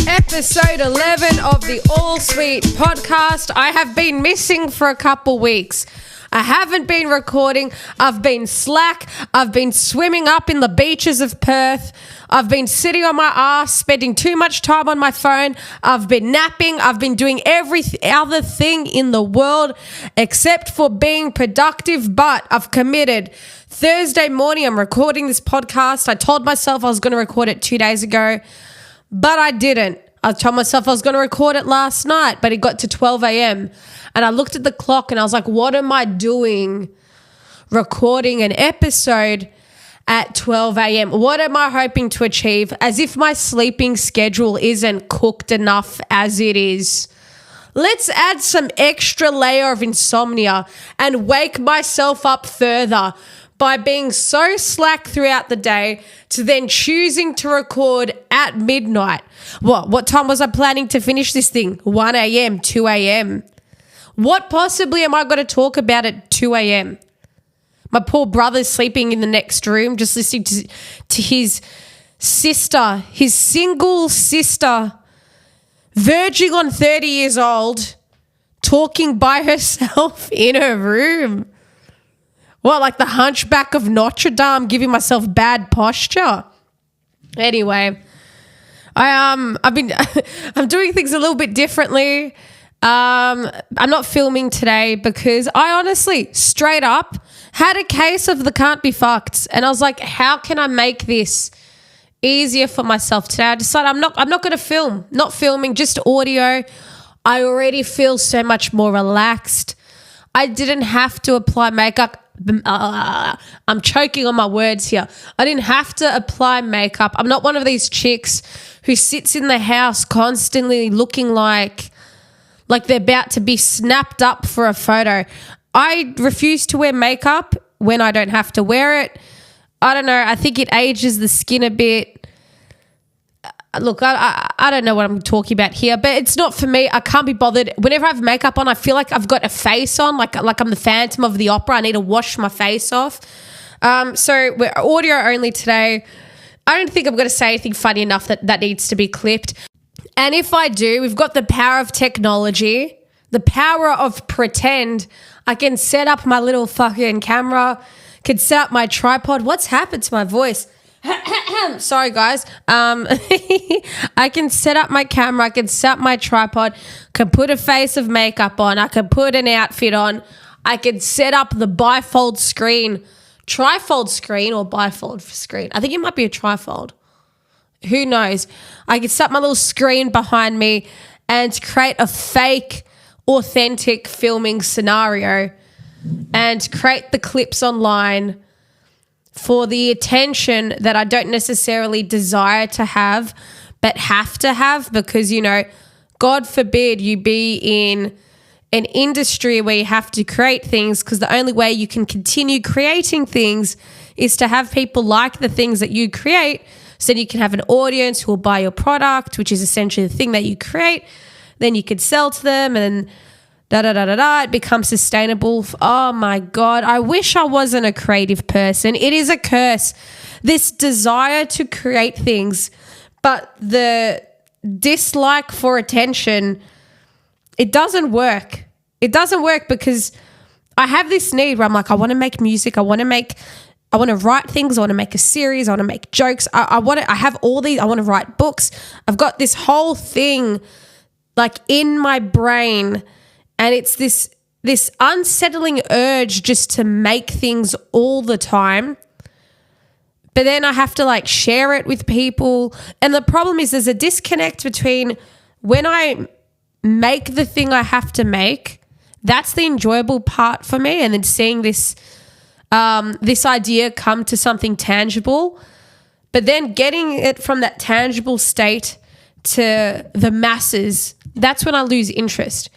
Episode 11 of the All Sweet podcast. I have been missing for a couple weeks. I haven't been recording. I've been slack. I've been swimming up in the beaches of Perth. I've been sitting on my ass, spending too much time on my phone. I've been napping. I've been doing every other thing in the world except for being productive, but I've committed. Thursday morning, I'm recording this podcast. I told myself I was going to record it 2 days ago, but I didn't. I told myself I was going to record it last night, but it got to 12 a.m. And I looked at the clock and I was like, what am I doing recording an episode at 12 a.m.? What am I hoping to achieve? As if my sleeping schedule isn't cooked enough as it is. Let's add some extra layer of insomnia and wake myself up further by being so slack throughout the day to then choosing to record at midnight. What time was I planning to finish this thing? 1 a.m., 2 a.m. What possibly am I going to talk about at 2 a.m.? My poor brother's sleeping in the next room, just listening to his sister, his single sister, verging on 30 years old, talking by herself in her room. What, like the Hunchback of Notre Dame, giving myself bad posture? Anyway, I'm doing things a little bit differently. I'm not filming today because I honestly, straight up, had a case of the can't be fucked, and I was like, how can I make this easier for myself today? I decided I'm not going to film. Not filming, just audio. I already feel so much more relaxed. I didn't have to apply makeup. I'm choking on my words here. I didn't have to apply makeup. I'm not one of these chicks who sits in the house constantly looking like they're about to be snapped up for a photo. I refuse to wear makeup when I don't have to wear it. I don't know. I think it ages the skin a bit. Look, I don't know what I'm talking about here, but it's not for me. I can't be bothered. Whenever I have makeup on, I feel like I've got a face on, like I'm the Phantom of the Opera. I need to wash my face off. So we're audio only today. I don't think I'm going to say anything funny enough that needs to be clipped. And if I do, we've got the power of technology, the power of pretend. I can set up my little fucking camera, can set up my tripod. What's happened to my voice? Sorry, guys. I can set up my camera. I can set up my tripod. Can put a face of makeup on. I can put an outfit on. I can set up the bifold screen. Trifold screen or bifold screen? I think it might be a trifold. Who knows? I can set up my little screen behind me and create a fake, authentic filming scenario and create the clips online for the attention that I don't necessarily desire to have, but have to have because, God forbid you be in an industry where you have to create things, because the only way you can continue creating things is to have people like the things that you create, so then you can have an audience who will buy your product, which is essentially the thing that you create. Then you could sell to them and it becomes sustainable. Oh my God, I wish I wasn't a creative person. It is a curse. This desire to create things, but the dislike for attention, it doesn't work. It doesn't work because I have this need where I'm like, I want to make music. I want to write things. I want to make a series. I want to make jokes. I have all these. I want to write books. I've got this whole thing like in my brain. And it's this unsettling urge just to make things all the time. But then I have to share it with people. And the problem is there's a disconnect between when I make the thing I have to make, that's the enjoyable part for me. And then seeing this idea come to something tangible, but then getting it from that tangible state to the masses, that's when I lose interest.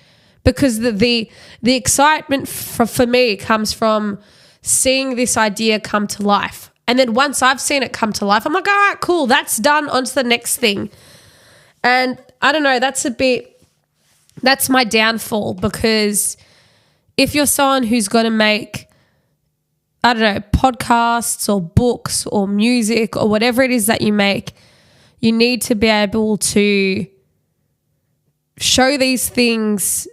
Because the excitement for me comes from seeing this idea come to life. And then once I've seen it come to life, I'm like, all right, cool, that's done, on to the next thing. And I don't know, that's my downfall, because if you're someone who's going to make I don't know, podcasts or books or music or whatever it is that you make, you need to be able to show these things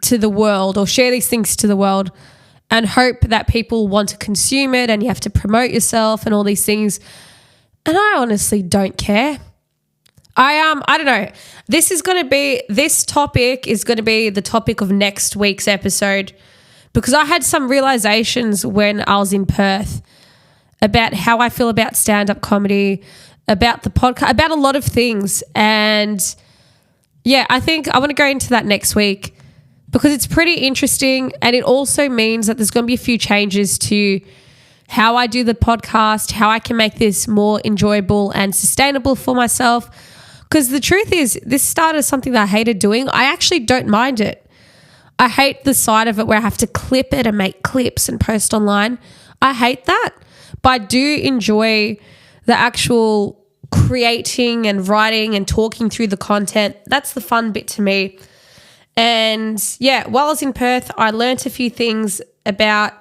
to the world or share these things to the world and hope that people want to consume it, and you have to promote yourself and all these things. And I honestly don't care. I don't know. This topic is going to be the topic of next week's episode, because I had some realizations when I was in Perth about how I feel about stand-up comedy, about the podcast, about a lot of things. And yeah, I think I want to go into that next week, because it's pretty interesting, and it also means that there's going to be a few changes to how I do the podcast, how I can make this more enjoyable and sustainable for myself. Because the truth is, this started something that I hated doing. I actually don't mind it. I hate the side of it where I have to clip it and make clips and post online. I hate that. But I do enjoy the actual creating and writing and talking through the content. That's the fun bit to me. And yeah, while I was in Perth, I learnt a few things about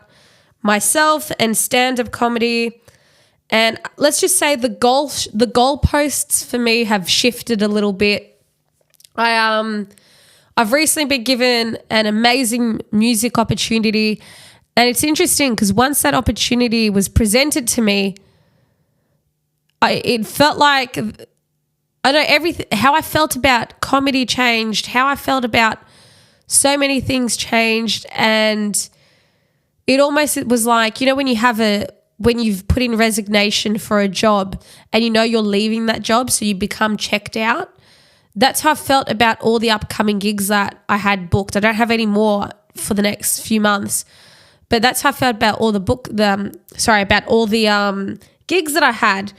myself and stand-up comedy. And let's just say the goalposts for me have shifted a little bit. I've recently been given an amazing music opportunity, and it's interesting because once that opportunity was presented to me, it felt like, I know everything, how I felt about comedy changed, how I felt about so many things changed. And it was like, you know, when you've put in resignation for a job and you know you're leaving that job, so you become checked out. That's how I felt about all the upcoming gigs that I had booked. I don't have any more for the next few months, but that's how I felt about all the gigs that I had,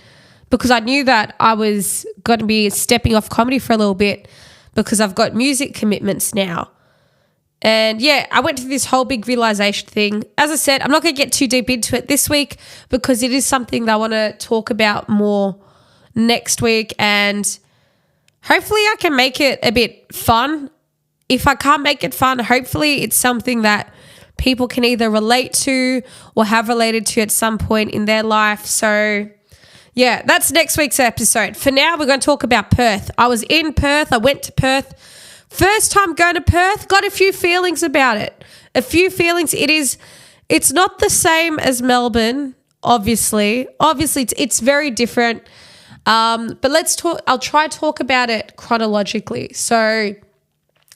because I knew that I was going to be stepping off comedy for a little bit because I've got music commitments now. And yeah, I went through this whole big realization thing. As I said, I'm not going to get too deep into it this week because it is something that I want to talk about more next week, and hopefully I can make it a bit fun. If I can't make it fun, hopefully it's something that people can either relate to or have related to at some point in their life. So yeah, that's next week's episode. For now, we're going to talk about Perth. I was in Perth. I went to Perth. First time going to Perth, got a few feelings about it. A few feelings. It's not the same as Melbourne, obviously. Obviously, it's very different. But let's talk. I'll try to talk about it chronologically. So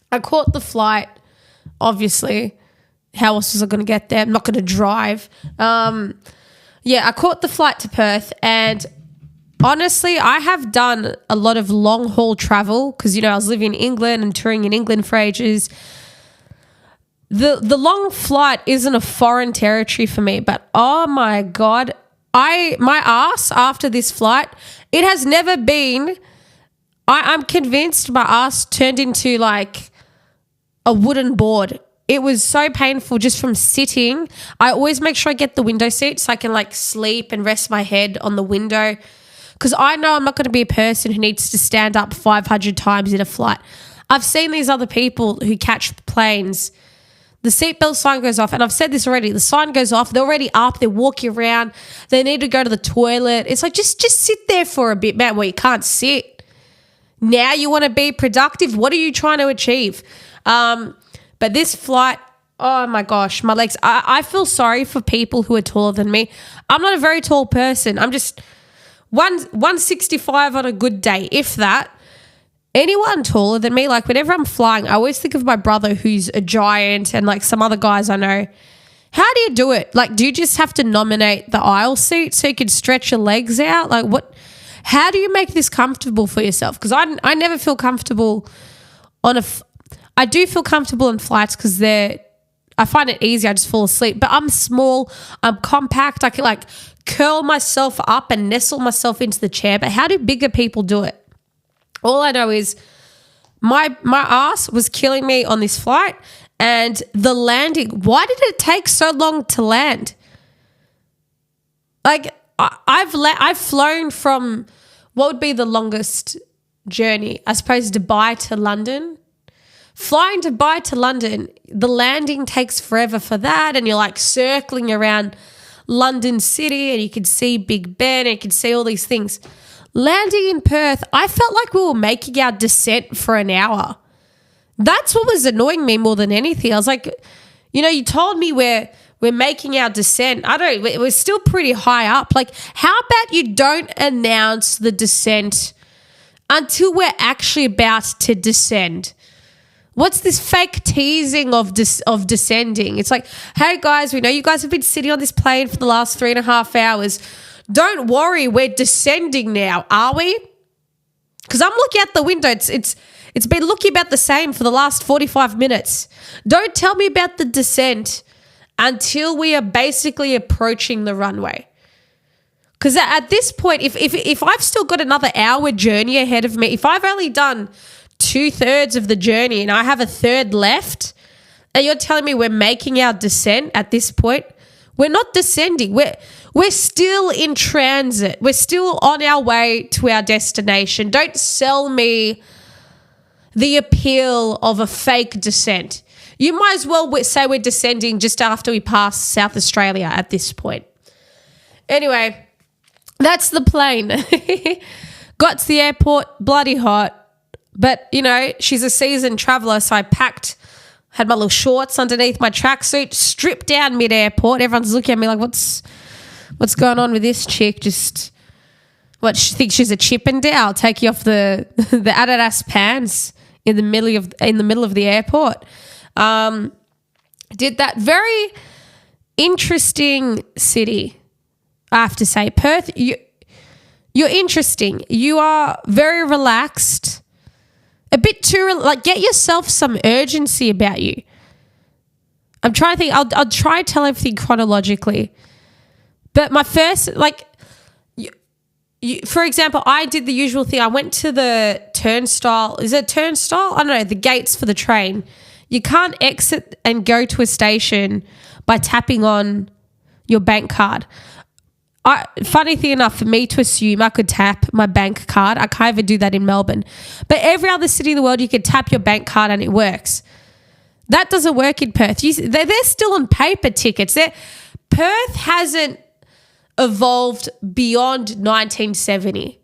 I caught the flight, obviously. How else was I going to get there? I'm not going to drive. I caught the flight to Perth, and honestly, I have done a lot of long haul travel because, you know, I was living in England and touring in England for ages. The long flight isn't a foreign territory for me, but oh my God, my ass after this flight, it has never been, I'm convinced my ass turned into like a wooden board. It was so painful just from sitting. I always make sure I get the window seat so I can like sleep and rest my head on the window, because I know I'm not going to be a person who needs to stand up 500 times in a flight. I've seen these other people who catch planes. The seatbelt sign goes off, and I've said this already. The sign goes off. They're already up. They're walking around. They need to go to the toilet. It's like, just sit there for a bit, man. Well, you can't sit. Now you want to be productive. What are you trying to achieve? But this flight, oh my gosh, my legs. I feel sorry for people who are taller than me. I'm not a very tall person. I'm just 165 on a good day, if that. Anyone taller than me, like whenever I'm flying, I always think of my brother who's a giant and like some other guys I know. How do you do it? Like, do you just have to nominate the aisle seat so you can stretch your legs out? Like what? How do you make this comfortable for yourself? Because I never feel comfortable on I do feel comfortable in flights because I find it easy. I just fall asleep. But I'm small. I'm compact. I can like curl myself up and nestle myself into the chair. But how do bigger people do it? All I know is my ass was killing me on this flight, and the landing. Why did it take so long to land? Like I've flown from what would be the longest journey? I suppose Dubai to London. Flying Dubai to London, the landing takes forever for that, and you're like circling around London City and you could see Big Ben and you could see all these things. Landing in Perth, I felt like we were making our descent for an hour. That's what was annoying me more than anything. I was like, you told me we're making our descent. We're still pretty high up. Like, how about you don't announce the descent until we're actually about to descend? What's this fake teasing of descending? It's like, hey guys, we know you guys have been sitting on this plane for the last 3.5 hours. Don't worry, we're descending now, are we? Because I'm looking out the window. It's been looking about the same for the last 45 minutes. Don't tell me about the descent until we are basically approaching the runway. Because at this point, if I've still got another hour journey ahead of me, if I've only done 2/3 of the journey and I have a third left, and you're telling me we're making our descent at this point, we're not descending. We're still in transit. We're still on our way to our destination. Don't sell me the appeal of a fake descent. You might as well say we're descending just after we pass South Australia at this point. Anyway, that's the plane. Got to the airport, bloody hot. But, she's a seasoned traveller, so I had my little shorts underneath my tracksuit, stripped down mid-airport. Everyone's looking at me like, what's going on with this chick? She thinks she's a Chippendale, take you off the Adidas pants in the middle of the airport. Did that. Very interesting city, I have to say. Perth, you're interesting. You are very relaxed. A bit too, get yourself some urgency about you. I'm trying to think. I'll try to tell everything chronologically. But my first, for example, I did the usual thing. I went to the turnstile. Is it a turnstile? I don't know, the gates for the train. You can't exit and go to a station by tapping on your bank card. Funny thing enough, for me to assume I could tap my bank card, I can't even do that in Melbourne. But every other city in the world, you could tap your bank card and it works. That doesn't work in Perth. They're still on paper tickets. Perth hasn't evolved beyond 1970.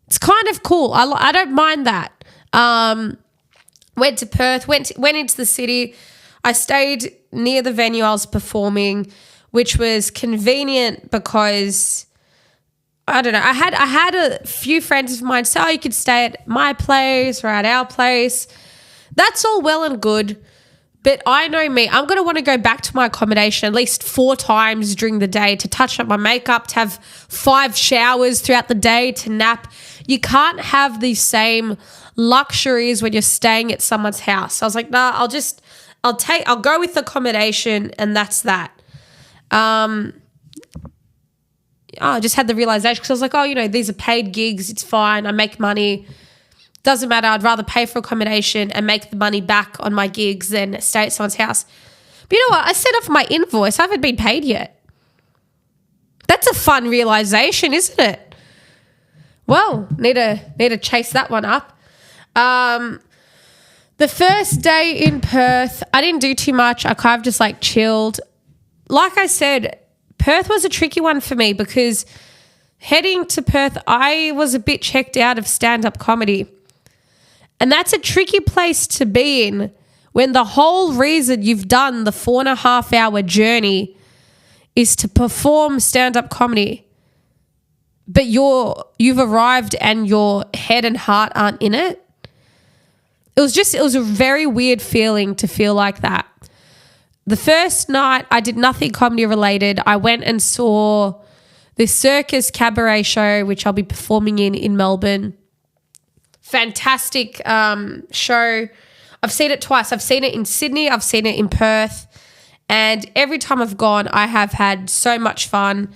It's kind of cool. I don't mind that. Went to Perth, went into the city. I stayed near the venue I was performing, which was convenient because, I don't know, I had a few friends of mine say, you could stay at my place or at our place. That's all well and good, but I know me. I'm going to want to go back to my accommodation at least 4 times during the day to touch up my makeup, to have 5 showers throughout the day, to nap. You can't have the same luxuries when you're staying at someone's house. I was like, nah, I'll go with accommodation, and that's that. I just had the realization because I was like, these are paid gigs. It's fine. I make money. Doesn't matter. I'd rather pay for accommodation and make the money back on my gigs than stay at someone's house. But you know what? I set off my invoice. I haven't been paid yet. That's a fun realization, isn't it? Well, need to chase that one up. The first day in Perth, I didn't do too much. I kind of just chilled. Like I said, Perth was a tricky one for me because heading to Perth, I was a bit checked out of stand-up comedy. And that's a tricky place to be in when the whole reason you've done the 4.5-hour journey is to perform stand-up comedy. But you've arrived and your head and heart aren't in it. It was a very weird feeling to feel like that. The first night, I did nothing comedy related. I went and saw the Circus Cabaret show, which I'll be performing in Melbourne. Fantastic show. I've seen it twice. I've seen it in Sydney. I've seen it in Perth. And every time I've gone, I have had so much fun.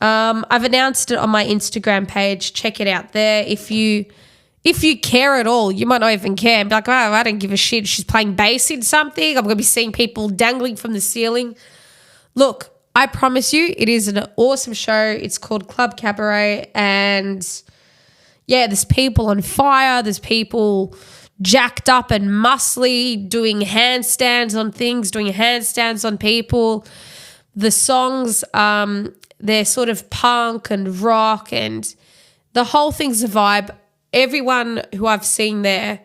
I've announced it on my Instagram page. Check it out there. If you care at all, you might not even care. Be like, oh, I don't give a shit. She's playing bass in something. I'm going to be seeing people dangling from the ceiling. Look, I promise you, it is an awesome show. It's called Club Cabaret. And yeah, there's people on fire. There's people jacked up and muscly doing handstands on things, doing handstands on people. the songs, they're sort of punk and rock, and the whole thing's a vibe. Everyone who I've seen there,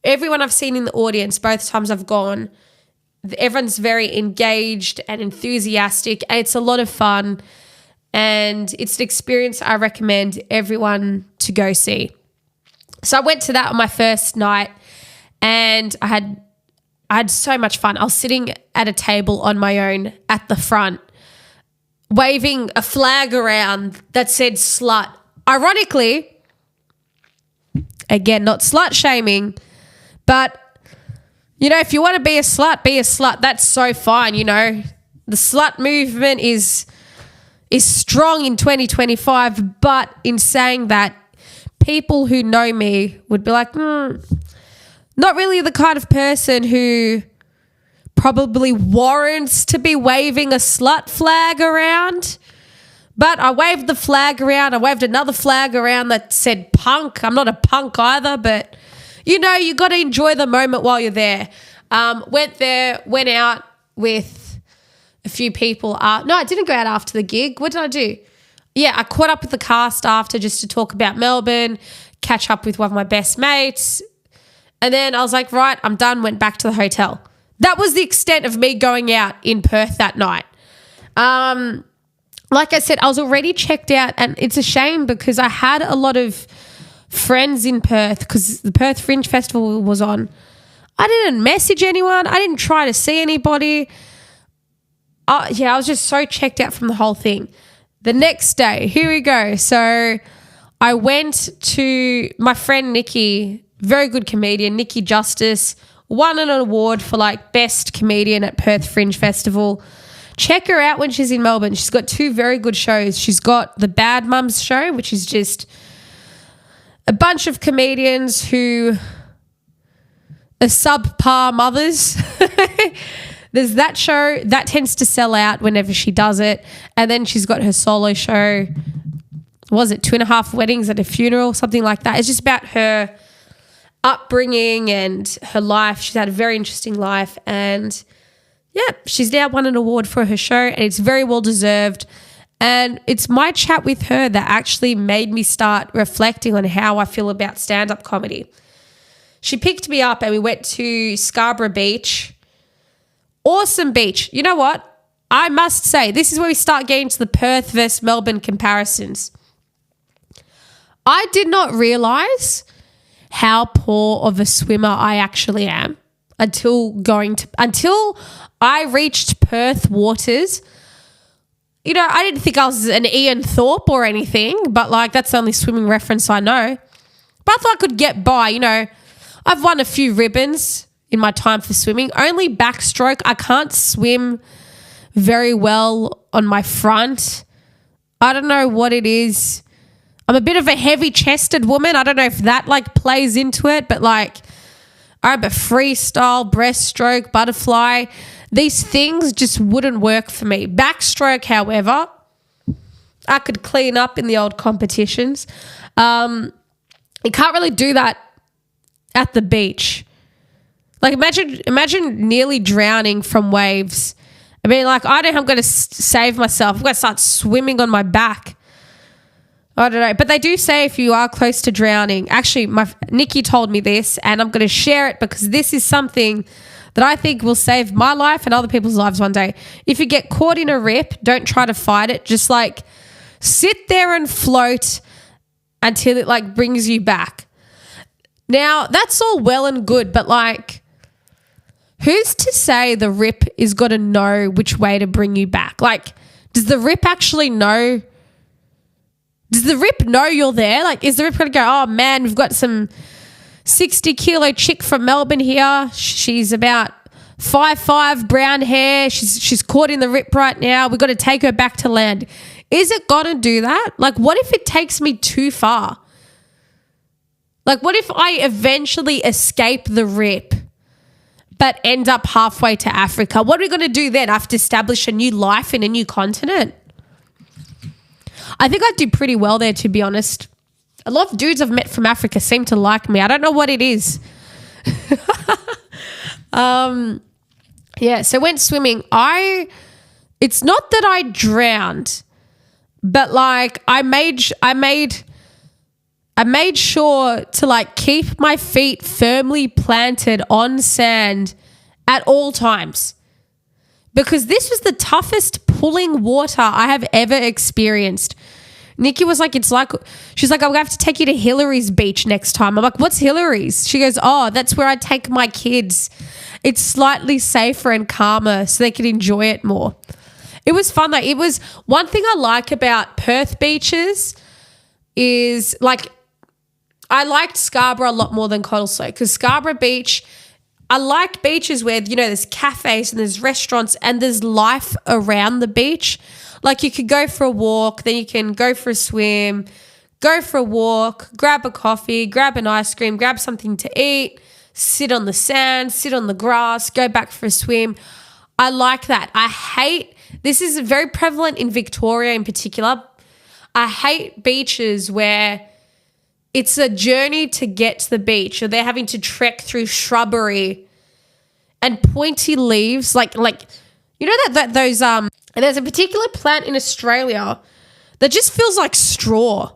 everyone I've seen in the audience, both times I've gone, everyone's very engaged and enthusiastic, and it's a lot of fun, and it's an experience I recommend everyone to go see. So I went to that on my first night, and I had so much fun. I was sitting at a table on my own at the front, waving a flag around that said slut. Ironically, again, not slut shaming, but you know, if you want to be a slut, be a slut. That's so fine, you know. The slut movement is strong in 2025, but in saying that, people who know me would be like, not really the kind of person who probably warrants to be waving a slut flag around. But I waved the flag around. I waved another flag around that said punk. I'm not a punk either, but you know, you got to enjoy the moment while you're there. Went out with a few people. No, I didn't go out after the gig. What did I do? Yeah, I caught up with the cast after just to talk about Melbourne, catch up with one of my best mates. And then I was like, right, I'm done, went back to the hotel. That was the extent of me going out in Perth that night. Like I said, I was already checked out, and it's a shame because I had a lot of friends in Perth because the Perth Fringe Festival was on. I didn't message anyone. I didn't try to see anybody. I was just so checked out from the whole thing. The next day, here we go. So I went to my friend Nikki, very good comedian, Nikki Justice, won an award for like best comedian at Perth Fringe Festival. Check her out when she's in Melbourne. She's got 2 very good shows. She's got the Bad Mums show, which is just a bunch of comedians who are subpar mothers. There's that show that tends to sell out whenever she does it. And then she's got her solo show. Was it 2.5 Weddings at a Funeral? Something like that. It's just about her upbringing and her life. She's had a very interesting life. And yeah, she's now won an award for her show, and it's very well deserved. And it's my chat with her that actually made me start reflecting on how I feel about stand-up comedy. She picked me up and we went to Scarborough Beach. Awesome beach. You know what? I must say, this is where we start getting to the Perth versus Melbourne comparisons. I did not realise how poor of a swimmer I actually am until I reached Perth waters. You know, I didn't think I was an Ian Thorpe or anything, but like that's the only swimming reference I know. But I thought I could get by, you know. I've won a few ribbons in my time for swimming. Only backstroke. I can't swim very well on my front. I don't know what it is. I'm a bit of a heavy-chested woman. I don't know if that like plays into it, but like I'm a freestyle, breaststroke, butterfly. These things just wouldn't work for me. Backstroke, however, I could clean up in the old competitions. You can't really do that at the beach. Like imagine nearly drowning from waves. I mean, like, I don't know how I'm going to save myself. I'm going to start swimming on my back. I don't know. But they do say if you are close to drowning, actually, Nikki told me this, and I'm going to share it because this is something that I think will save my life and other people's lives one day. If you get caught in a rip, don't try to fight it. Just like sit there and float until it like brings you back. Now, that's all well and good, but like, who's to say the rip is going to know which way to bring you back? Like, does the rip actually know? Does the rip know you're there? Like, is the rip going to go, oh man, we've got some 60-kilo chick from Melbourne here. She's about 5'5", brown hair. She's caught in the rip right now. We've got to take her back to land. Is it going to do that? Like, what if it takes me too far? Like, what if I eventually escape the rip but end up halfway to Africa? What are we going to do then? I have to establish a new life in a new continent? I think I'd do pretty well there, to be honest. A lot of dudes I've met from Africa seem to like me. I don't know what it is. Yeah, so went swimming. It's not that I drowned, but like I made sure to like keep my feet firmly planted on sand at all times, because this was the toughest pulling water I have ever experienced. Nikki was like, she's like, I'm going to have to take you to Hillary's beach next time. I'm like, what's Hillary's? She goes, oh, that's where I take my kids. It's slightly safer and calmer so they can enjoy it more. It was fun though. It was one thing I like about Perth beaches is like, I liked Scarborough a lot more than Cottesloe, because Scarborough Beach, I like beaches where, you know, there's cafes and there's restaurants and there's life around the beach. Like you could go for a walk, then you can go for a swim, go for a walk, grab a coffee, grab an ice cream, grab something to eat, sit on the sand, sit on the grass, go back for a swim. I like that. This is very prevalent in Victoria in particular. I hate beaches where it's a journey to get to the beach, or they're having to trek through shrubbery and pointy leaves. Like you know that those there's a particular plant in Australia that just feels like straw.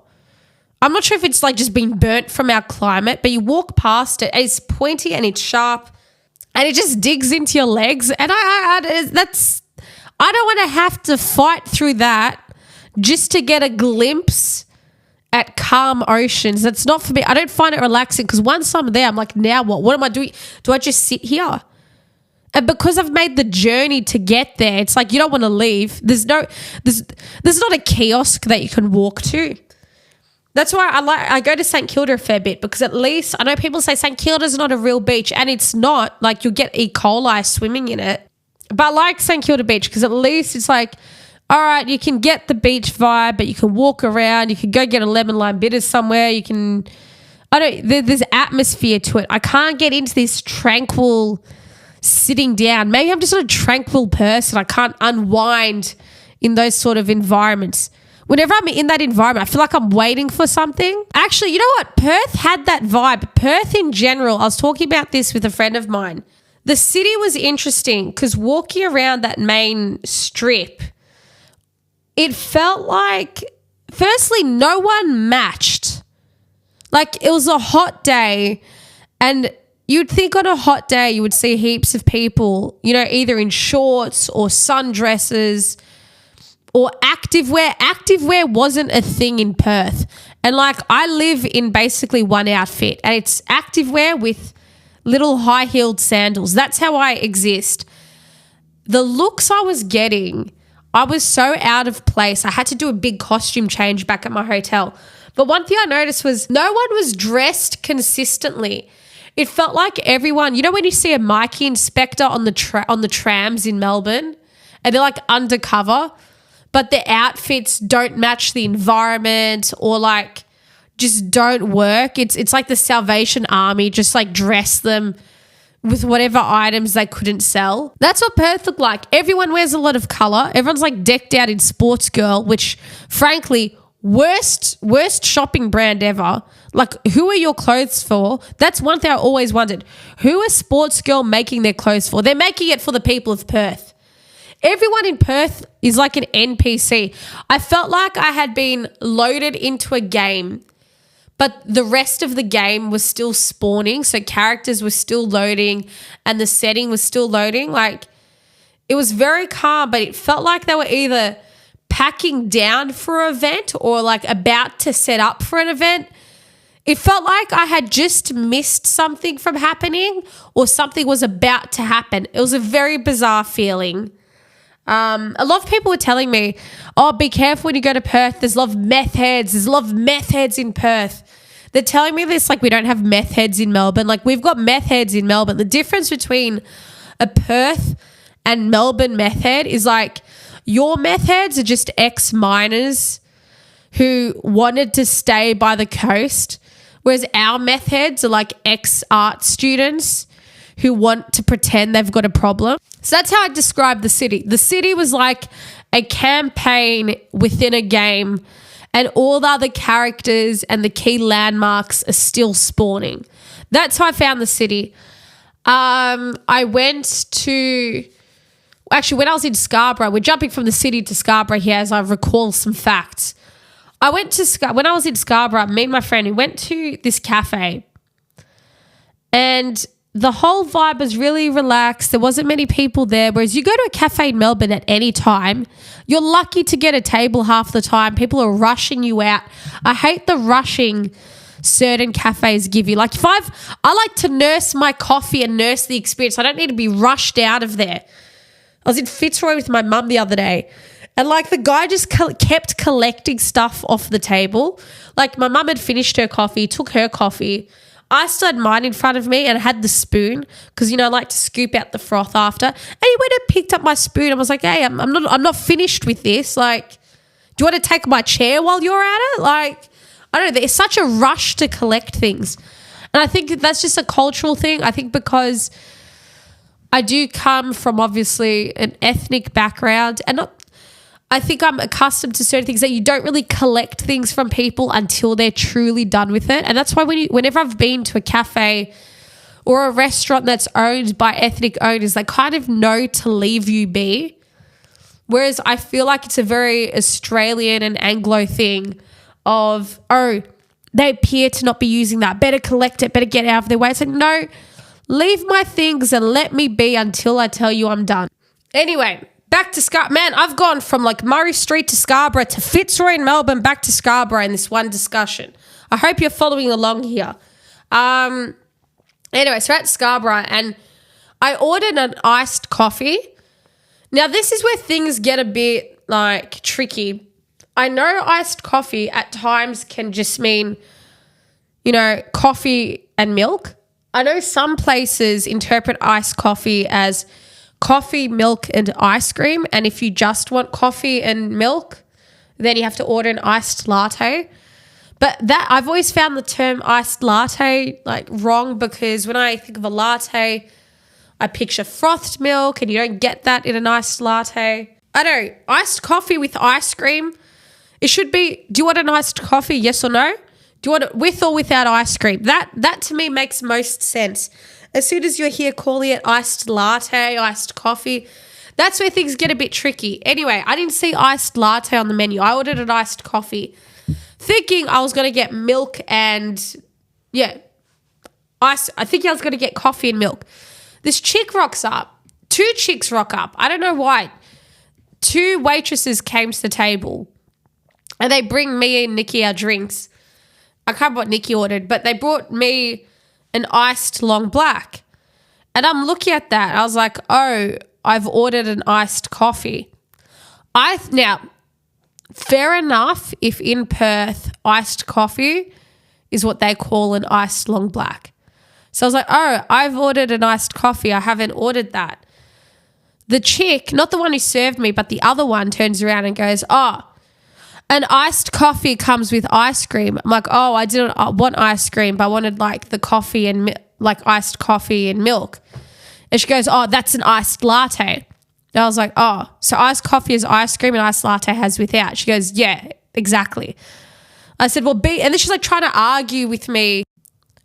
I'm not sure if it's like just been burnt from our climate, but you walk past it and it's pointy and it's sharp and it just digs into your legs. And I don't want to have to fight through that just to get a glimpse at calm oceans. That's not for me. I don't find it relaxing, because once I'm there, I'm like, now what? What am I doing? Do I just sit here? And because I've made the journey to get there, it's like you don't want to leave. There's not a kiosk that you can walk to. That's why I go to St Kilda a fair bit, because at least I know people say St Kilda's not a real beach, and it's not. Like you'll get E. coli swimming in it. But I like St Kilda Beach because at least it's like, all right, you can get the beach vibe, but you can walk around. You can go get a lemon lime bitters somewhere. You can, there's atmosphere to it. I can't get into this tranquil sitting down. Maybe I'm just not a tranquil person. I can't unwind in those sort of environments. Whenever I'm in that environment, I feel like I'm waiting for something. Actually, you know what? Perth had that vibe. Perth in general, I was talking about this with a friend of mine. The city was interesting because walking around that main strip, it felt like, firstly, no one matched. Like, it was a hot day, and you'd think on a hot day you would see heaps of people, you know, either in shorts or sundresses or activewear. Activewear wasn't a thing in Perth. And, like, I live in basically one outfit, and it's activewear with little high-heeled sandals. That's how I exist. The looks I was getting, I was so out of place. I had to do a big costume change back at my hotel. But one thing I noticed was no one was dressed consistently. It felt like everyone, you know when you see a Mikey inspector on the trams in Melbourne and they're like undercover, but their outfits don't match the environment or like just don't work. It's like the Salvation Army just like dress them with whatever items they couldn't sell. That's what Perth looked like. Everyone wears a lot of colour. Everyone's like decked out in sports girl, which frankly, worst shopping brand ever. Like, who are your clothes for? That's one thing I always wondered. Who is sports girl making their clothes for? They're making it for the people of Perth. Everyone in Perth is like an NPC. I felt like I had been loaded into a game, but the rest of the game was still spawning. So characters were still loading and the setting was still loading. Like, it was very calm, but it felt like they were either packing down for an event or like about to set up for an event. It felt like I had just missed something from happening or something was about to happen. It was a very bizarre feeling. A lot of people were telling me, oh, be careful when you go to Perth. There's a lot of meth heads. There's a lot of meth heads in Perth. They're telling me this like we don't have meth heads in Melbourne. Like, we've got meth heads in Melbourne. The difference between a Perth and Melbourne meth head is like your meth heads are just ex-miners who wanted to stay by the coast, whereas our meth heads are like ex-art students who want to pretend they've got a problem. So that's how I describe the city. The city was like a campaign within a game, and all the other characters and the key landmarks are still spawning. That's how I found the city. I went to Actually, when I was in Scarborough, we're jumping from the city to Scarborough here as I recall some facts. When I was in Scarborough, me and my friend, we went to this cafe and the whole vibe was really relaxed. There wasn't many people there. Whereas you go to a cafe in Melbourne at any time, you're lucky to get a table half the time. People are rushing you out. I hate the rushing certain cafes give you. Like I like to nurse my coffee and nurse the experience. I don't need to be rushed out of there. I was in Fitzroy with my mum the other day and like the guy just kept collecting stuff off the table. Like my mum had finished her coffee, took her coffee. I stood mine in front of me and had the spoon because, I like to scoop out the froth after. And he went and picked up my spoon and was like, hey, I'm not finished with this. Like, do you want to take my chair while you're at it? Like, I don't know. There's such a rush to collect things. And I think that's just a cultural thing. I think because I do come from obviously an ethnic background and I think I'm accustomed to certain things that you don't really collect things from people until they're truly done with it. And that's why whenever I've been to a cafe or a restaurant that's owned by ethnic owners, they kind of know to leave you be. Whereas I feel like it's a very Australian and Anglo thing of, oh, they appear to not be using that. Better collect it, better get out of their way. It's like, no, leave my things and let me be until I tell you I'm done. Anyway, back to Scarborough. Man, I've gone from like Murray Street to Scarborough to Fitzroy in Melbourne back to Scarborough in this one discussion. I hope you're following along here. Anyway, so at Scarborough and I ordered an iced coffee. Now, this is where things get a bit like tricky. I know iced coffee at times can just mean, coffee and milk. I know some places interpret iced coffee as coffee, milk, and ice cream. And if you just want coffee and milk, then you have to order an iced latte. But that I've always found the term iced latte like wrong because when I think of a latte, I picture frothed milk and you don't get that in an iced latte. I know, iced coffee with ice cream. It should be, do you want an iced coffee, yes or no? Do you want it with or without ice cream? That to me makes most sense. As soon as you're here calling it iced latte, iced coffee, that's where things get a bit tricky. Anyway, I didn't see iced latte on the menu. I ordered an iced coffee thinking I was going to get milk and, ice. I think I was going to get coffee and milk. This chick rocks up. 2 chicks rock up. I don't know why. 2 waitresses came to the table and they bring me and Nikki our drinks. I can't remember what Nikki ordered, but they brought me an iced long black. And I'm looking at that. I was like, oh, I've ordered an iced coffee. Now, fair enough if in Perth, iced coffee is what they call an iced long black. So I was like, oh, I've ordered an iced coffee. I haven't ordered that. The chick, not the one who served me, but the other one turns around and goes, oh, an iced coffee comes with ice cream. I'm like, oh, I didn't want ice cream, but I wanted like the coffee and like iced coffee and milk. And she goes, oh, that's an iced latte. And I was like, oh, so iced coffee is ice cream and iced latte has without. She goes, yeah, exactly. I said, well, and then she's like trying to argue with me.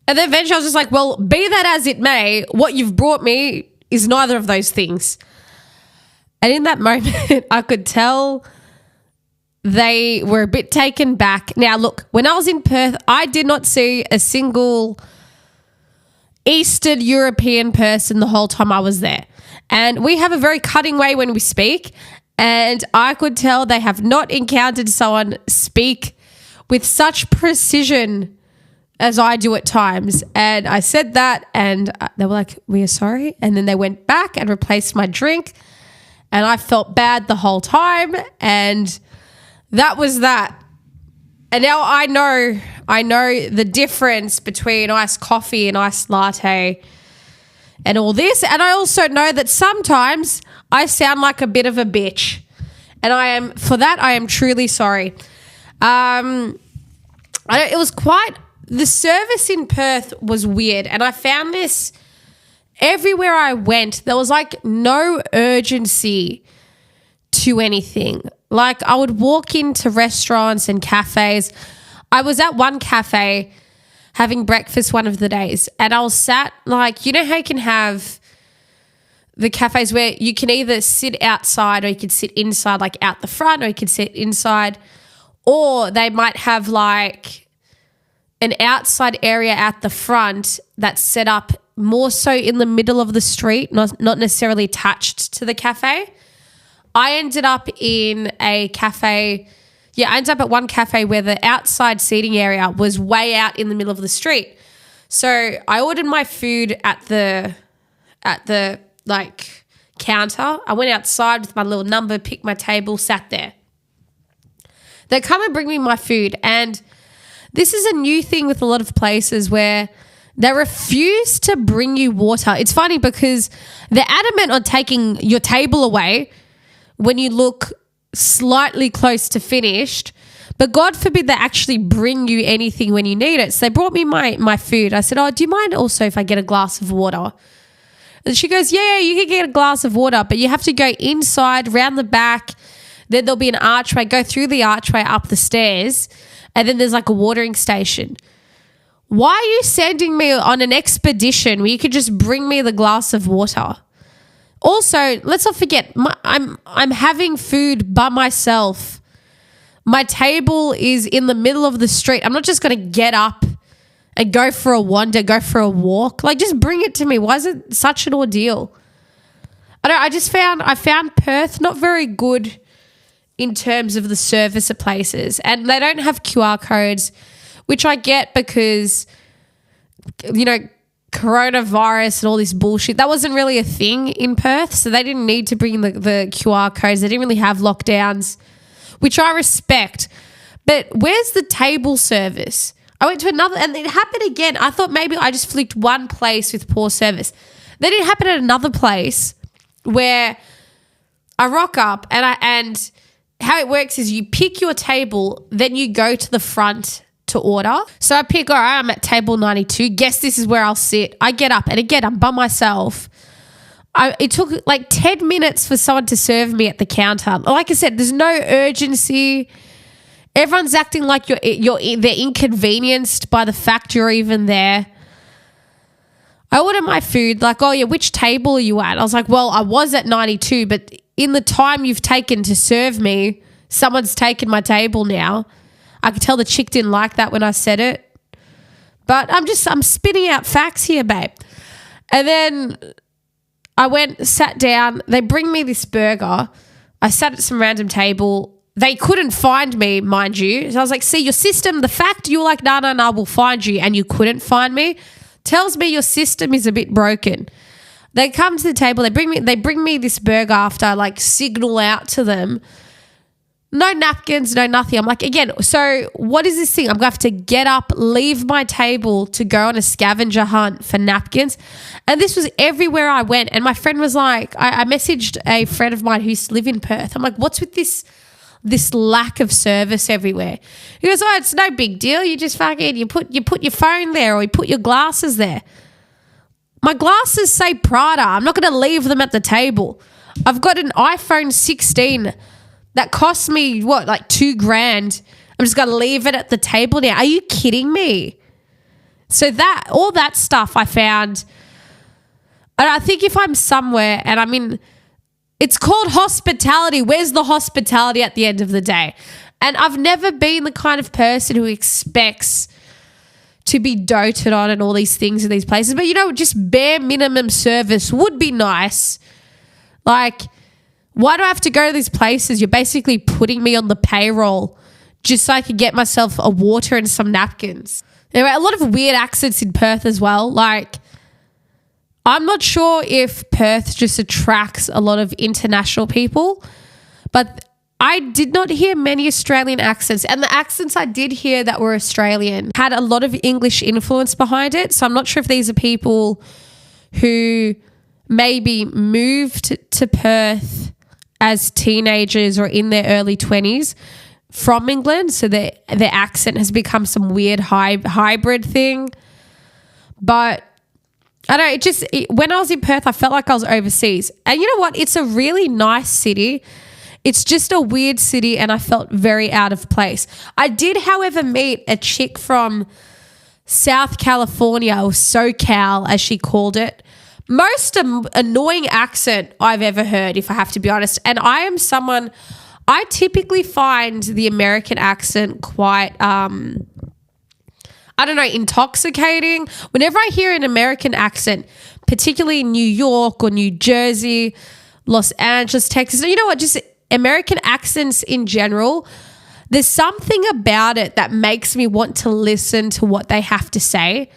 And then eventually I was just like, well, be that as it may, what you've brought me is neither of those things. And in that moment, I could tell they were a bit taken back. Now, look, when I was in Perth, I did not see a single Eastern European person the whole time I was there. And we have a very cutting way when we speak. And I could tell they have not encountered someone speak with such precision as I do at times. And I said that and they were like, we are sorry. And then they went back and replaced my drink. And I felt bad the whole time. And that was that. And now I know the difference between iced coffee and iced latte and all this. And I also know that sometimes I sound like a bit of a bitch. And I am truly sorry. The service in Perth was weird. And I found this everywhere I went. There was like no urgency to anything. Like I would walk into restaurants and cafes. I was at one cafe having breakfast one of the days and I was sat like, you know how you can have the cafes where you can either sit outside or you can sit inside, like out the front, or you can sit inside, or they might have like an outside area at the front that's set up more so in the middle of the street, not necessarily attached to the cafe. I ended up in a cafe. Yeah, I ended up at one cafe where the outside seating area was way out in the middle of the street. So I ordered my food at the like counter. I went outside with my little number, picked my table, sat there. They come and bring me my food, and this is a new thing with a lot of places where they refuse to bring you water. It's funny because they're adamant on taking your table away when you look slightly close to finished, but God forbid they actually bring you anything when you need it. So they brought me my food. I said, oh, do you mind also if I get a glass of water? And she goes, yeah, you can get a glass of water, but you have to go inside, round the back. Then there'll be an archway, go through the archway up the stairs, and then there's like a watering station. Why are you sending me on an expedition where you could just bring me the glass of water? Also, let's not forget, I'm having food by myself. My table is in the middle of the street. I'm not just going to get up and go for a wander, go for a walk. Like, just bring it to me. Why is it such an ordeal? I found Perth not very good in terms of the service at places, and they don't have QR codes, which I get because, you know, coronavirus and all this bullshit, that wasn't really a thing in Perth, so they didn't need to bring the QR codes. They didn't really have lockdowns, which I respect. But where's the table service? I went to another, and it happened again. I thought maybe I just flicked one place with poor service. Then it happened at another place where I rock up, and how it works is you pick your table, then you go to the front to order. So I pick, all right, I'm at table 92. Guess this is where I'll sit. I get up, and again, I'm by myself. It took like 10 minutes for someone to serve me at the counter. Like I said, there's no urgency. Everyone's acting like they're inconvenienced by the fact you're even there. I ordered my food, like, oh yeah, which table are you at? I was like, well, I was at 92, but in the time you've taken to serve me, someone's taken my table now. I could tell the chick didn't like that when I said it. But I'm spitting out facts here, babe. And then I went, sat down. They bring me this burger. I sat at some random table. They couldn't find me, mind you. So I was like, see, your system, the fact you were like, no, we'll find you, and you couldn't find me, tells me your system is a bit broken. They come to the table. They bring me this burger after I like signal out to them. No napkins, no nothing. I'm like, again, so what is this thing? I'm going to have to get up, leave my table to go on a scavenger hunt for napkins. And this was everywhere I went. And my friend was like, I messaged a friend of mine who used to live in Perth. I'm like, what's with this lack of service everywhere? He goes, oh, it's no big deal. You just fucking, you put your phone there, or you put your glasses there. My glasses say Prada. I'm not going to leave them at the table. I've got an iPhone 16 that cost me, like $2,000. I'm just going to leave it at the table now. Are you kidding me? So all that stuff I found. And I think if I'm somewhere and I'm in, it's called hospitality. Where's the hospitality at the end of the day? And I've never been the kind of person who expects to be doted on and all these things in these places. But, you know, just bare minimum service would be nice. Like, why do I have to go to these places? You're basically putting me on the payroll just so I could get myself a water and some napkins. There are a lot of weird accents in Perth as well. Like, I'm not sure if Perth just attracts a lot of international people, but I did not hear many Australian accents. And the accents I did hear that were Australian had a lot of English influence behind it. So I'm not sure if these are people who maybe moved to Perth as teenagers or in their early 20s from England, so their accent has become some weird hybrid thing. But I don't know, when I was in Perth, I felt like I was overseas. And you know what? It's a really nice city. It's just a weird city, and I felt very out of place. I did, however, meet a chick from South California, or SoCal as she called it. most annoying accent I've ever heard, if I have to be honest. And I am someone, I typically find the American accent quite, intoxicating. Whenever I hear an American accent, particularly New York or New Jersey, Los Angeles, Texas, you know what, just American accents in general, there's something about it that makes me want to listen to what they have to say.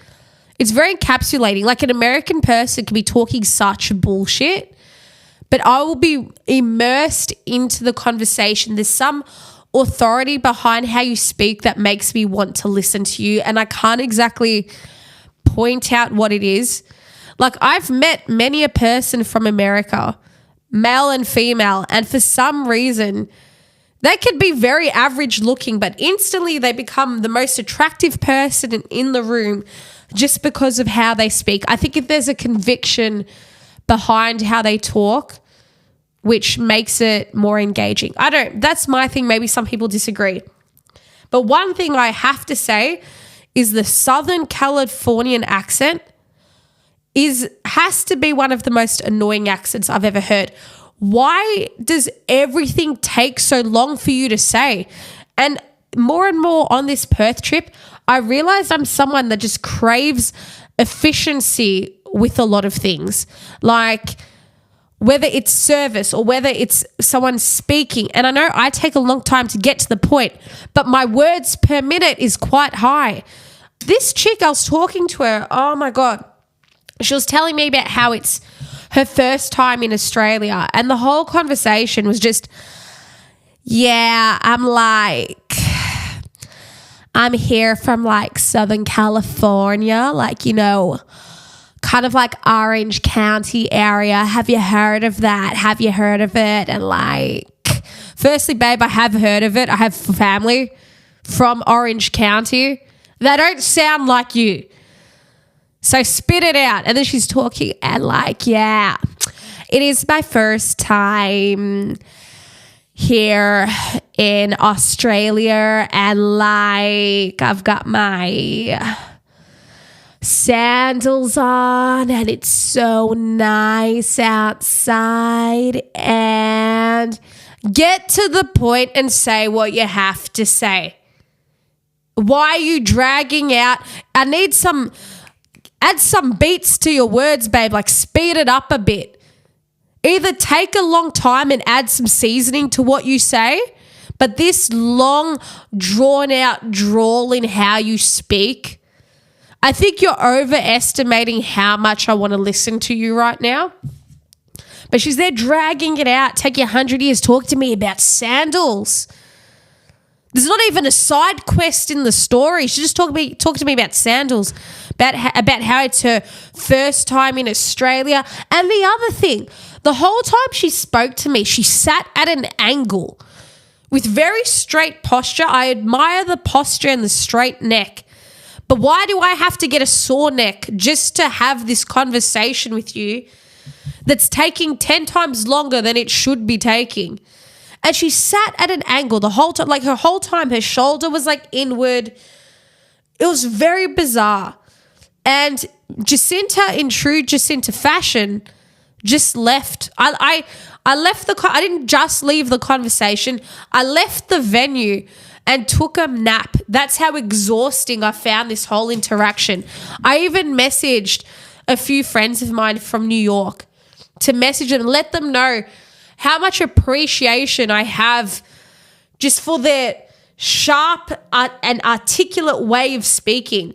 It's very encapsulating. Like, an American person can be talking such bullshit, but I will be immersed into the conversation. There's some authority behind how you speak that makes me want to listen to you, and I can't exactly point out what it is. Like, I've met many a person from America, male and female, and for some reason they could be very average looking, but instantly they become the most attractive person in the room just because of how they speak. I think if there's a conviction behind how they talk, which makes it more engaging. That's my thing. Maybe some people disagree. But one thing I have to say is the Southern Californian accent has to be one of the most annoying accents I've ever heard. Why does everything take so long for you to say? And more on this Perth trip, I realized I'm someone that just craves efficiency with a lot of things. Like, whether it's service or whether it's someone speaking. And I know I take a long time to get to the point, but my words per minute is quite high. This chick, I was talking to her, oh my God. She was telling me about how it's her first time in Australia, and the whole conversation was just, yeah, I'm here from like Southern California, like, you know, kind of like Orange County area. Have you heard of that? Have you heard of it? And like, firstly, babe, I have heard of it. I have family from Orange County. They don't sound like you. So spit it out. And then she's talking and like, yeah, it is my first time here in Australia, and like, I've got my sandals on and it's so nice outside, and get to the point and say what you have to say. Why are you dragging out? I need add some beats to your words, babe. Like, speed it up a bit. Either take a long time and add some seasoning to what you say, but this long, drawn-out drawl in how you speak, I think you're overestimating how much I want to listen to you right now. But she's there dragging it out. Take you 100 years. Talk to me about sandals. There's not even a side quest in the story. She just talked to me about sandals, about how it's her first time in Australia. And the other thing, the whole time she spoke to me, she sat at an angle with very straight posture. I admire the posture and the straight neck. But why do I have to get a sore neck just to have this conversation with you that's taking 10 times longer than it should be taking? And she sat at an angle the whole time, like her whole time, her shoulder was like inward. It was very bizarre. And Jacinta, in true Jacinta fashion, just left. I left I didn't just leave the conversation. I left the venue and took a nap. That's how exhausting I found this whole interaction. I even messaged a few friends of mine from New York to message them and let them know how much appreciation I have just for their sharp and articulate way of speaking.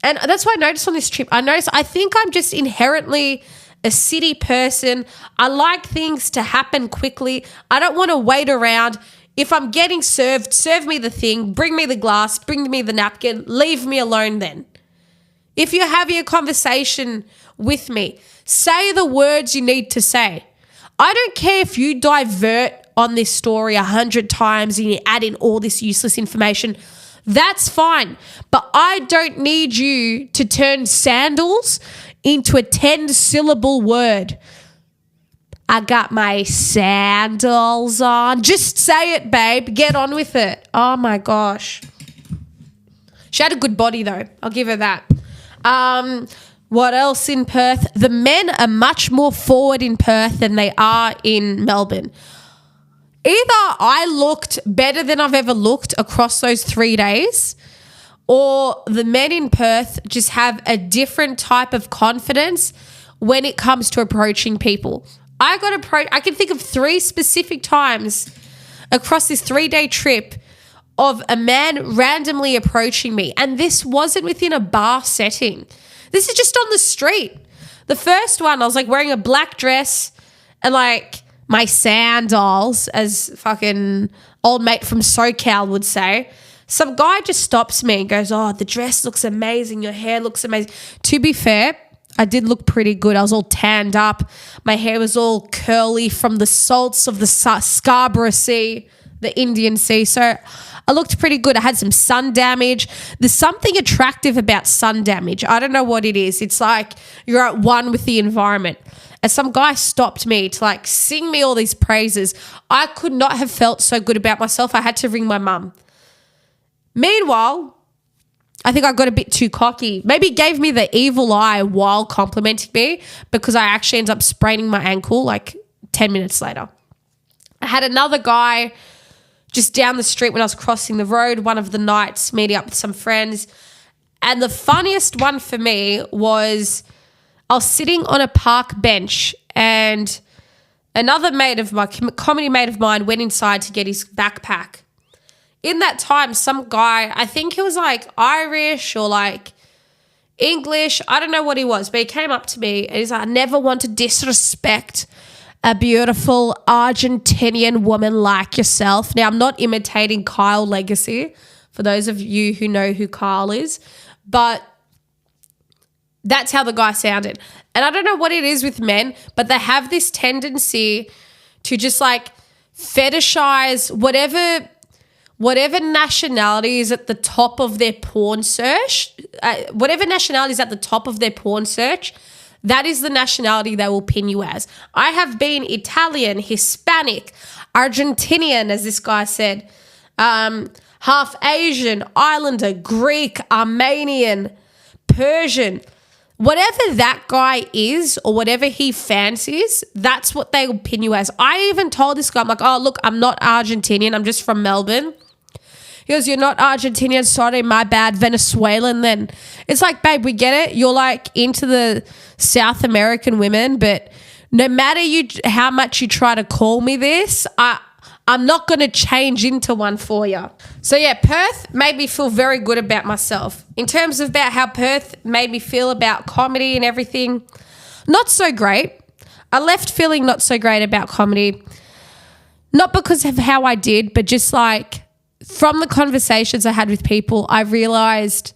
And that's what I noticed on this trip. I think I'm just inherently a city person. I like things to happen quickly. I don't want to wait around. If I'm getting served, serve me the thing, bring me the glass, bring me the napkin, leave me alone then. If you're having a conversation with me, say the words you need to say. I don't care if you divert on this story 100 times and you add in all this useless information. That's fine. But I don't need you to turn sandals into a 10-syllable word. I got my sandals on. Just say it, babe. Get on with it. Oh, my gosh. She had a good body, though. I'll give her that. What else in Perth? The men are much more forward in Perth than they are in Melbourne. Either I looked better than I've ever looked across those 3 days, or the men in Perth just have a different type of confidence when it comes to approaching people. I can think of 3 specific times across this 3-day trip of a man randomly approaching me. And this wasn't within a bar setting. This is just on the street. The first one, I was like wearing a black dress and like my sandals, as fucking old mate from SoCal would say. Some guy just stops me and goes, "Oh, the dress looks amazing. Your hair looks amazing." To be fair, I did look pretty good. I was all tanned up. My hair was all curly from the salts of the Scarborough Sea, the Indian Sea. So I looked pretty good. I had some sun damage. There's something attractive about sun damage. I don't know what it is. It's like you're at one with the environment. And some guy stopped me to like sing me all these praises. I could not have felt so good about myself. I had to ring my mum. Meanwhile, I think I got a bit too cocky. Maybe gave me the evil eye while complimenting me, because I actually ended up spraining my ankle like 10 minutes later. I had another guy just down the street when I was crossing the road one of the nights, meeting up with some friends. And the funniest one for me was I was sitting on a park bench and another comedy mate of mine went inside to get his backpack. In that time, some guy, I think he was like Irish or like English, I don't know what he was, but he came up to me and he's like, "I never want to disrespect a beautiful Argentinian woman like yourself." Now, I'm not imitating Kyle Legacy, for those of you who know who Kyle is, but that's how the guy sounded. And I don't know what it is with men, but they have this tendency to just like fetishize whatever nationality is at the top of their porn search, that is the nationality they will pin you as. I have been Italian, Hispanic, Argentinian, as this guy said, half Asian, Islander, Greek, Armenian, Persian. Whatever that guy is or whatever he fancies, that's what they will pin you as. I even told this guy, I'm like, "Oh, look, I'm not Argentinian. I'm just from Melbourne." He goes, "You're not Argentinian. Sorry, my bad. Venezuelan then." It's like, babe, we get it. You're like into the South American women, but no matter how much you try to call me this, I'm not going to change into one for you. So yeah, Perth made me feel very good about myself. In terms of about how Perth made me feel about comedy and everything, not so great. I left feeling not so great about comedy, not because of how I did, but just like from the conversations I had with people, I realized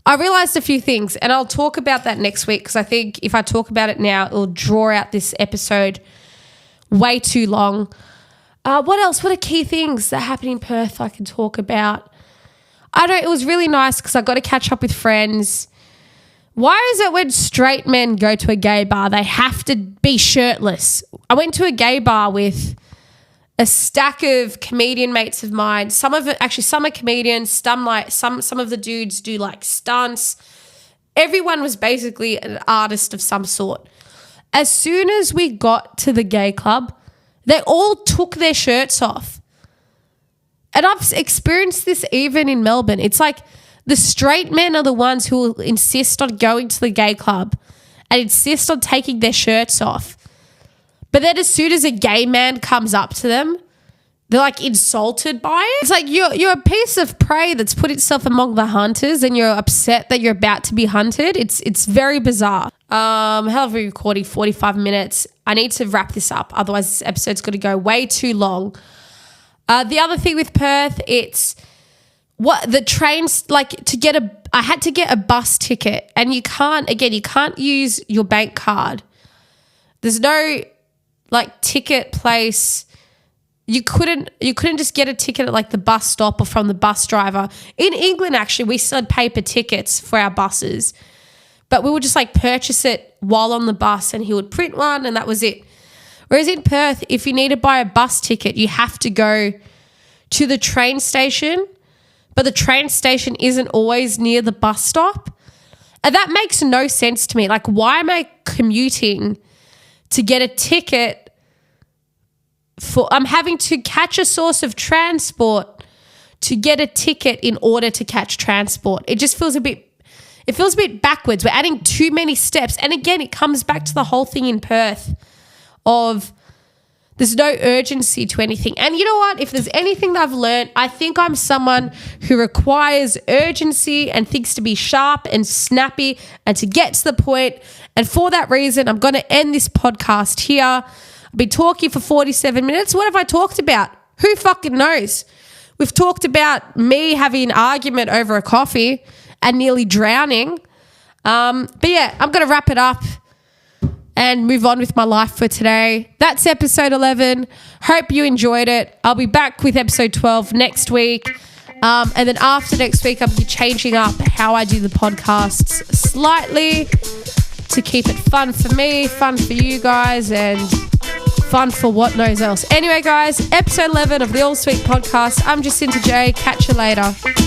a few things, and I'll talk about that next week, because I think if I talk about it now, it'll draw out this episode way too long. What else? What are key things that happen in Perth I can talk about? It was really nice because I got to catch up with friends. Why is it when straight men go to a gay bar, they have to be shirtless? I went to a gay bar with a stack of comedian mates of mine. Some are comedians. Some of the dudes do like stunts. Everyone was basically an artist of some sort. As soon as we got to the gay club, they all took their shirts off. And I've experienced this even in Melbourne. It's like the straight men are the ones who will insist on going to the gay club and insist on taking their shirts off. But then as soon as a gay man comes up to them, they're like insulted by it. It's like you're a piece of prey that's put itself among the hunters and you're upset that you're about to be hunted. It's very bizarre. How have we recording? 45 minutes. I need to wrap this up. Otherwise this episode's going to go way too long. The other thing with Perth, it's what the trains, like I had to get a bus ticket, and you can't use your bank card. There's no like ticket place. You couldn't just get a ticket at like the bus stop or from the bus driver. In England, actually, we still had paper tickets for our buses, but we would just like purchase it while on the bus and he would print one and that was it. Whereas in Perth, if you need to buy a bus ticket, you have to go to the train station, but the train station isn't always near the bus stop. And that makes no sense to me. Like, why am I commuting to get a ticket I'm having to catch a source of transport to get a ticket in order to catch transport? It just feels a bit backwards. We're adding too many steps. And again, it comes back to the whole thing in Perth of there's no urgency to anything. And you know what? If there's anything that I've learned, I think I'm someone who requires urgency and thinks to be sharp and snappy and to get to the point. And for that reason, I'm going to end this podcast here. I've been talking for 47 minutes. What have I talked about? Who fucking knows? We've talked about me having an argument over a coffee and nearly drowning. But yeah, I'm going to wrap it up and move on with my life for today. That's episode 11. Hope you enjoyed it. I'll be back with episode 12 next week. And then after next week, I'll be changing up how I do the podcasts slightly to keep it fun for me, fun for you guys, and fun for what knows else. Anyway, guys, episode 11 of the All Sweet podcast. I'm Jacinta Jaye. Catch you later.